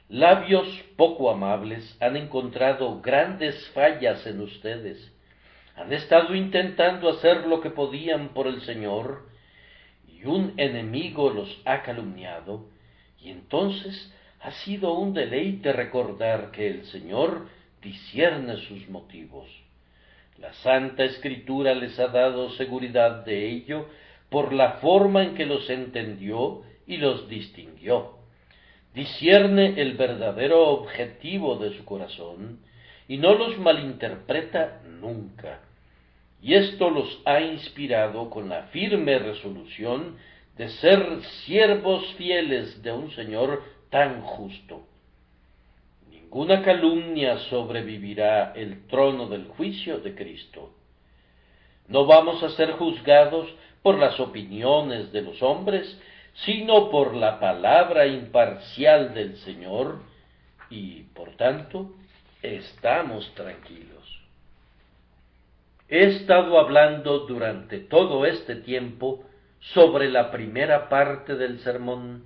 Labios poco amables han encontrado grandes fallas en ustedes. Han estado intentando hacer lo que podían por el Señor, y un enemigo los ha calumniado, y entonces ha sido un deleite recordar que el Señor discierne sus motivos. La Santa Escritura les ha dado seguridad de ello por la forma en que los entendió y los distinguió. Discierne el verdadero objetivo de su corazón y no los malinterpreta nunca. Y esto los ha inspirado con la firme resolución de ser siervos fieles de un Señor tan justo. Ninguna calumnia sobrevivirá el trono del juicio de Cristo. No vamos a ser juzgados por las opiniones de los hombres, sino por la palabra imparcial del Señor, y, por tanto, estamos tranquilos. He estado hablando durante todo este tiempo sobre la primera parte del sermón.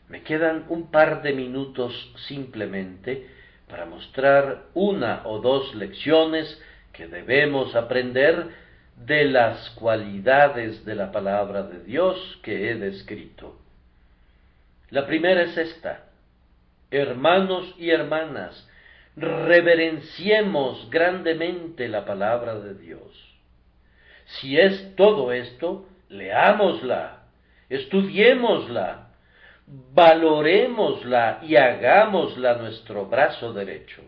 Me quedan un par de minutos simplemente para mostrar una o dos lecciones que debemos aprender de las cualidades de la palabra de Dios que he descrito. La primera es esta: hermanos y hermanas, reverenciemos grandemente la palabra de Dios. Si es todo esto, leámosla, estudiémosla, valorémosla y hagámosla nuestro brazo derecho.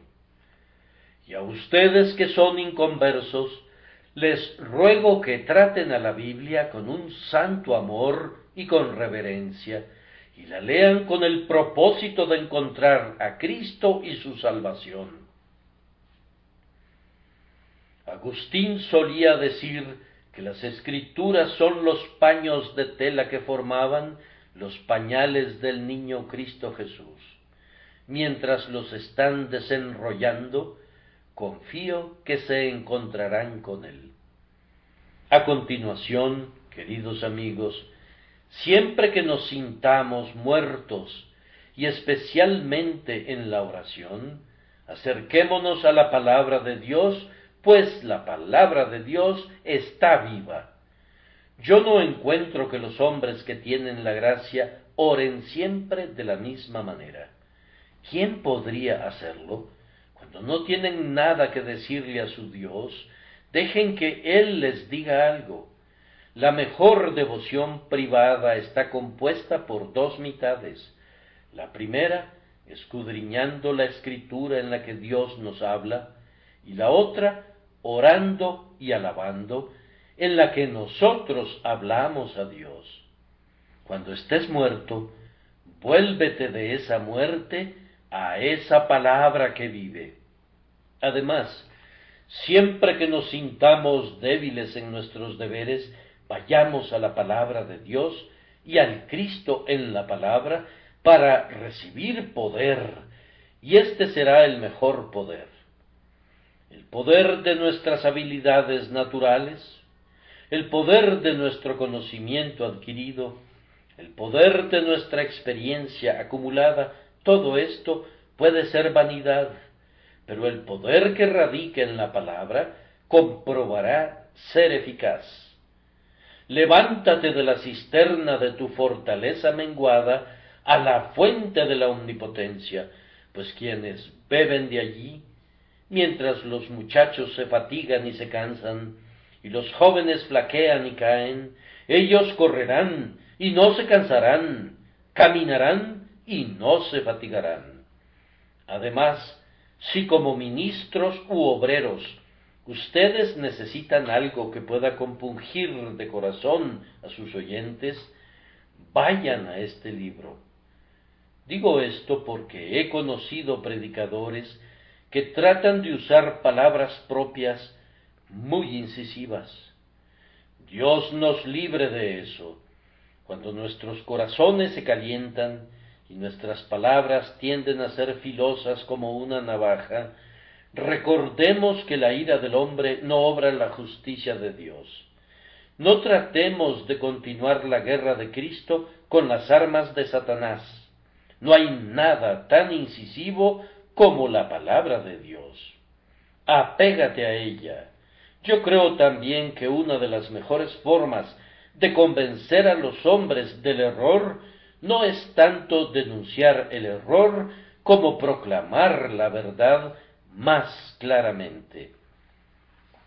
Y a ustedes que son inconversos, les ruego que traten a la Biblia con un santo amor y con reverencia, y la lean con el propósito de encontrar a Cristo y su salvación. Agustín solía decir que las Escrituras son los paños de tela que formaban los pañales del niño Cristo Jesús. Mientras los están desenrollando, confío que se encontrarán con él. A continuación, queridos amigos, siempre que nos sintamos muertos, y especialmente en la oración, acerquémonos a la palabra de Dios, pues la palabra de Dios está viva. Yo no encuentro que los hombres que tienen la gracia oren siempre de la misma manera. ¿Quién podría hacerlo? Cuando no tienen nada que decirle a su Dios, dejen que Él les diga algo. La mejor devoción privada está compuesta por dos mitades. La primera, escudriñando la escritura en la que Dios nos habla, y la otra, orando y alabando, en la que nosotros hablamos a Dios. Cuando estés muerto, vuélvete de esa muerte a esa palabra que vive. Además, siempre que nos sintamos débiles en nuestros deberes, vayamos a la palabra de Dios y al Cristo en la palabra para recibir poder, y este será el mejor poder. El poder de nuestras habilidades naturales, el poder de nuestro conocimiento adquirido, el poder de nuestra experiencia acumulada, todo esto puede ser vanidad, pero el poder que radica en la palabra comprobará ser eficaz. Levántate de la cisterna de tu fortaleza menguada a la fuente de la omnipotencia, pues quienes beben de allí, mientras los muchachos se fatigan y se cansan, y los jóvenes flaquean y caen, ellos correrán y no se cansarán, caminarán y no se fatigarán. Además, si como ministros u obreros ustedes necesitan algo que pueda compungir de corazón a sus oyentes, vayan a este libro. Digo esto porque he conocido predicadores que tratan de usar palabras propias muy incisivas. Dios nos libre de eso. Cuando nuestros corazones se calientan y nuestras palabras tienden a ser filosas como una navaja, recordemos que la ira del hombre no obra la justicia de Dios. No tratemos de continuar la guerra de Cristo con las armas de Satanás. No hay nada tan incisivo como la palabra de Dios. Apégate a ella. Yo creo también que una de las mejores formas de convencer a los hombres del error no es tanto denunciar el error como proclamar la verdad más claramente.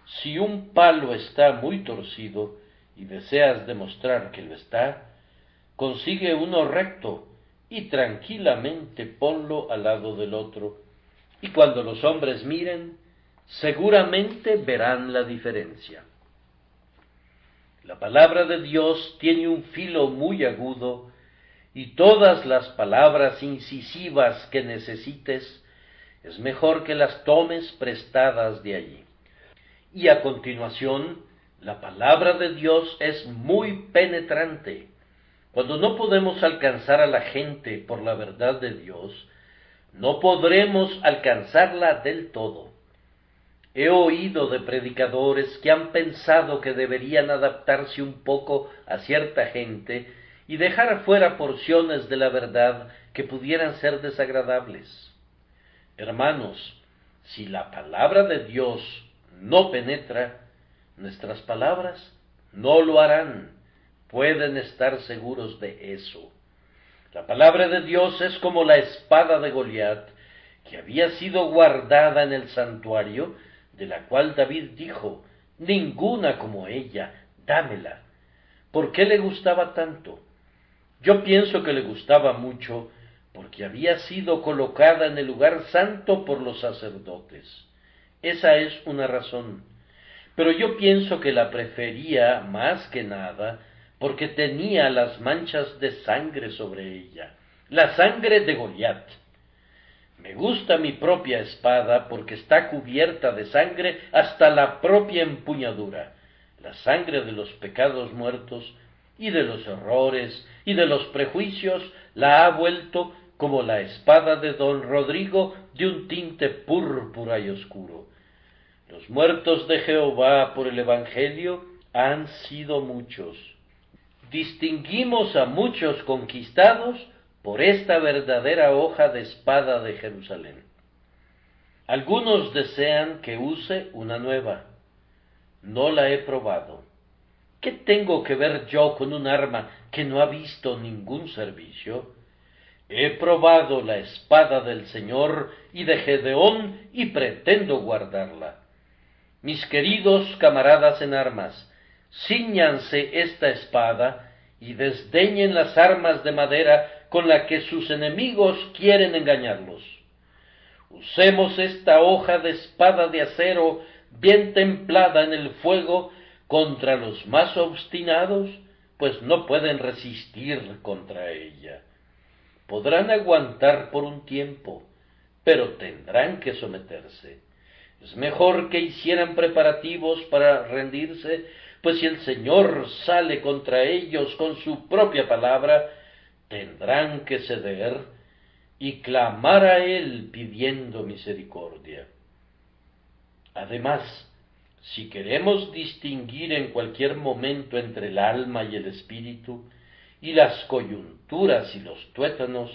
Si un palo está muy torcido y deseas demostrar que lo está, consigue uno recto y tranquilamente ponlo al lado del otro, y cuando los hombres miren, seguramente verán la diferencia. La palabra de Dios tiene un filo muy agudo, y todas las palabras incisivas que necesites, es mejor que las tomes prestadas de allí. Y a continuación, la palabra de Dios es muy penetrante. Cuando no podemos alcanzar a la gente por la verdad de Dios, no podremos alcanzarla del todo. He oído de predicadores que han pensado que deberían adaptarse un poco a cierta gente y dejar fuera porciones de la verdad que pudieran ser desagradables. Hermanos, si la palabra de Dios no penetra, nuestras palabras no lo harán. Pueden estar seguros de eso. La palabra de Dios es como la espada de Goliat, que había sido guardada en el santuario, de la cual David dijo: ninguna como ella, dámela. ¿Por qué le gustaba tanto? Yo pienso que le gustaba mucho porque había sido colocada en el lugar santo por los sacerdotes. Esa es una razón. Pero yo pienso que la prefería más que nada porque tenía las manchas de sangre sobre ella, la sangre de Goliat. Me gusta mi propia espada porque está cubierta de sangre hasta la propia empuñadura, la sangre de los pecados muertos y de los errores y de los prejuicios la ha vuelto como la espada de don Rodrigo de un tinte púrpura y oscuro. Los muertos de Jehová por el Evangelio han sido muchos. Distinguimos a muchos conquistados por esta verdadera hoja de espada de Jerusalén. Algunos desean que use una nueva. No la he probado. ¿Qué tengo que ver yo con un arma que no ha visto ningún servicio? He probado la espada del Señor y de Gedeón y pretendo guardarla. Mis queridos camaradas en armas, Cíñanse esta espada y desdeñen las armas de madera con la que sus enemigos quieren engañarlos. Usemos esta hoja de espada de acero bien templada en el fuego contra los más obstinados, pues no pueden resistir contra ella. Podrán aguantar por un tiempo, pero tendrán que someterse. Es mejor que hicieran preparativos para rendirse, pues si el Señor sale contra ellos con su propia palabra, tendrán que ceder y clamar a Él pidiendo misericordia. Además, si queremos distinguir en cualquier momento entre el alma y el espíritu, y las coyunturas y los tuétanos,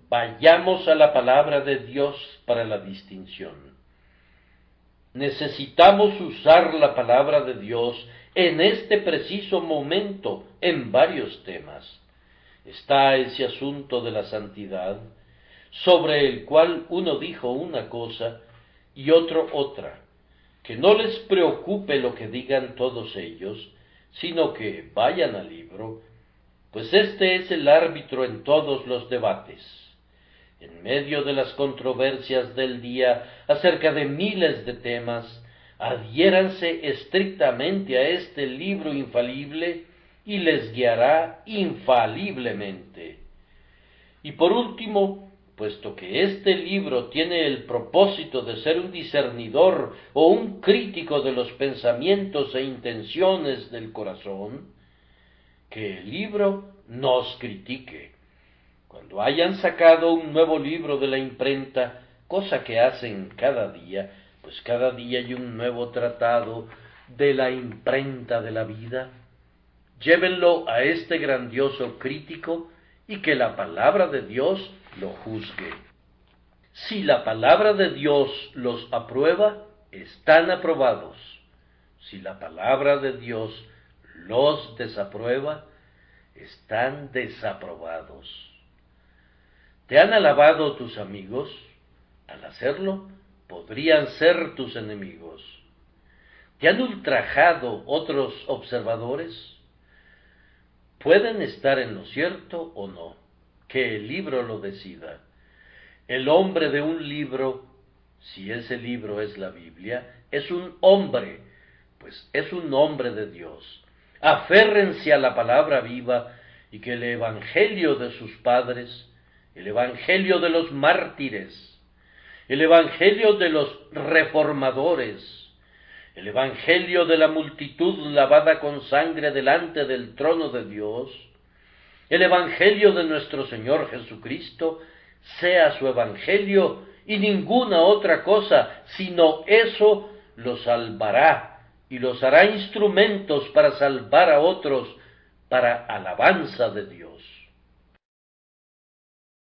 vayamos a la palabra de Dios para la distinción. Necesitamos usar la palabra de Dios en este preciso momento en varios temas. Está ese asunto de la santidad, sobre el cual uno dijo una cosa y otro otra. Que no les preocupe lo que digan todos ellos, sino que vayan al libro, pues este es el árbitro en todos los debates. En medio de las controversias del día acerca de miles de temas, adhiéranse estrictamente a este libro infalible y les guiará infaliblemente. Y por último, puesto que este libro tiene el propósito de ser un discernidor o un crítico de los pensamientos e intenciones del corazón, que el libro nos critique. Cuando hayan sacado un nuevo libro de la imprenta, cosa que hacen cada día, pues cada día hay un nuevo tratado de la imprenta de la vida, llévenlo a este grandioso crítico y que la palabra de Dios lo juzgue. Si la palabra de Dios los aprueba, están aprobados. Si la palabra de Dios los desaprueba, están desaprobados. ¿Te han alabado tus amigos? Al hacerlo, podrían ser tus enemigos. ¿Te han ultrajado otros observadores? Pueden estar en lo cierto o no, que el libro lo decida. El hombre de un libro, si ese libro es la Biblia, es un hombre, pues es un hombre de Dios. Aférrense a la palabra viva y que el evangelio de sus padres, el evangelio de los mártires, el evangelio de los reformadores, el evangelio de la multitud lavada con sangre delante del trono de Dios, el evangelio de nuestro Señor Jesucristo, sea su evangelio y ninguna otra cosa, sino eso los salvará y los hará instrumentos para salvar a otros, para alabanza de Dios.